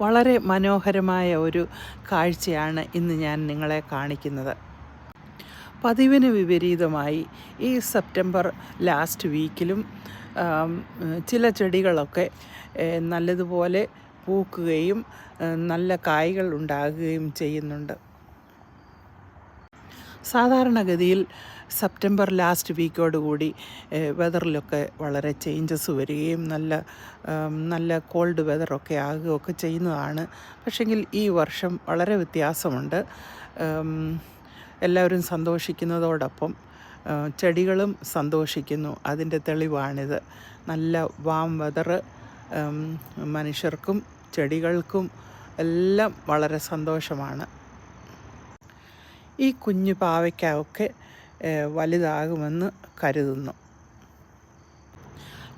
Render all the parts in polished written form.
വളരെ മനോഹരമായ ഒരു കാഴ്ചയാണ് ഇന്ന് ഞാൻ നിങ്ങളെ കാണിക്കുന്നത്. പതിവിന് വിപരീതമായി ഈ സെപ്റ്റംബർ ലാസ്റ്റ് വീക്കിലും ചില ചെടികളൊക്കെ നല്ലതുപോലെ പൂക്കുകയും നല്ല കായ്കൾ ഉണ്ടാകുകയും ചെയ്യുന്നുണ്ട്. സാധാരണഗതിയിൽ സെപ്റ്റംബർ ലാസ്റ്റ് വീക്കോടുകൂടി വെതറിലൊക്കെ വളരെ ചേഞ്ചസ് വരികയും നല്ല കോൾഡ് വെതറൊക്കെ ആകുകയൊക്കെ ചെയ്യുന്നതാണ്. പക്ഷെങ്കിൽ ഈ വർഷം വളരെ വ്യത്യാസമുണ്ട്. എല്ലാവരും സന്തോഷിക്കുന്നതോടൊപ്പം ചെടികളും സന്തോഷിക്കുന്നു. അതിൻ്റെ തെളിവാണിത്. നല്ല വാം വെതർ മനുഷ്യർക്കും ചെടികൾക്കും എല്ലാം വളരെ സന്തോഷമാണ്. ഈ കുഞ്ഞു പാവയ്ക്കൊക്കെ വലുതാകുമെന്ന് കരുതുന്നു.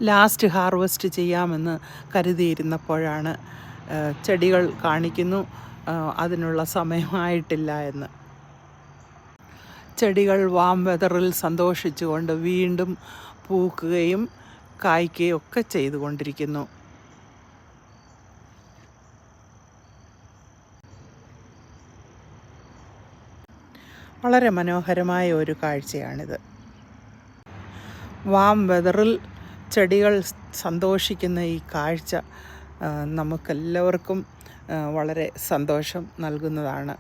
ലാസ്റ്റ് ഹാർവെസ്റ്റ് ചെയ്യാമെന്ന് കരുതിയിരുന്നപ്പോഴാണ് ചെടികൾ കാണിക്കുന്നു അതിനുള്ള സമയമായിട്ടില്ല എന്ന്. ചെടികൾ വാം വെതറിൽ സന്തോഷിച്ചുകൊണ്ട് വീണ്ടും പൂക്കുകയും കായ്ക്കുകയും ഒക്കെ ചെയ്തുകൊണ്ടിരിക്കുന്നു. വളരെ മനോഹരമായ ഒരു കാഴ്ചയാണിത്. വാം വെതറിൽ ചെടികൾ സന്തോഷിക്കുന്ന ഈ കാഴ്ച നമുക്കെല്ലാവർക്കും വളരെ സന്തോഷം നൽകുന്നതാണ്.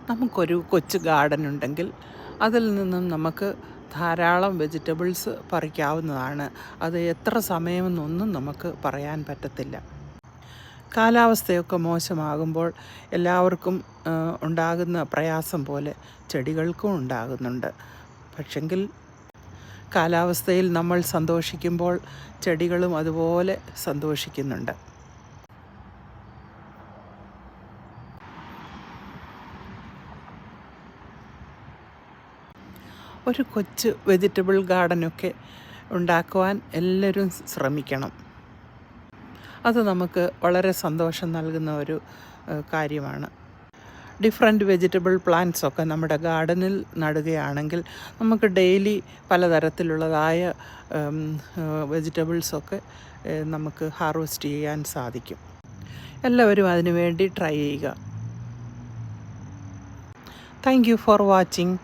നമുക്കൊരു കൊച്ചു ഗാർഡൻ ഉണ്ടെങ്കിൽ അതിൽ നിന്നും നമുക്ക് ധാരാളം വെജിറ്റബിൾസ് പറിക്കാവുന്നതാണ്. അത് എത്ര സമയമെന്നൊന്നും നമുക്ക് പറയാൻ പറ്റത്തില്ല. കാലാവസ്ഥയൊക്കെ മോശമാകുമ്പോൾ എല്ലാവർക്കും ഉണ്ടാകുന്ന പ്രയാസം പോലെ ചെടികൾക്കും ഉണ്ടാകുന്നുണ്ട്. പക്ഷെങ്കിൽ കാലാവസ്ഥയിൽ നമ്മൾ സന്തോഷിക്കുമ്പോൾ ചെടികളും അതുപോലെ സന്തോഷിക്കുന്നുണ്ട്. ഒരു കൊച്ചു വെജിറ്റബിൾ ഗാർഡനൊക്കെ ഉണ്ടാക്കുവാൻ എല്ലാവരും ശ്രമിക്കണം. അത് നമുക്ക് വളരെ സന്തോഷം നൽകുന്ന ഒരു കാര്യമാണ്. ഡിഫറെൻറ്റ് വെജിറ്റബിൾ പ്ലാന്റ്സൊക്കെ നമ്മുടെ ഗാർഡനിൽ നടുകയാണെങ്കിൽ നമുക്ക് ഡെയിലി പലതരത്തിലുള്ളതായ വെജിറ്റബിൾസൊക്കെ നമുക്ക് ഹാർവെസ്റ്റ് ചെയ്യാൻ സാധിക്കും. എല്ലാവരും അതിനു വേണ്ടി ട്രൈ ചെയ്യുക. Thank you for watching.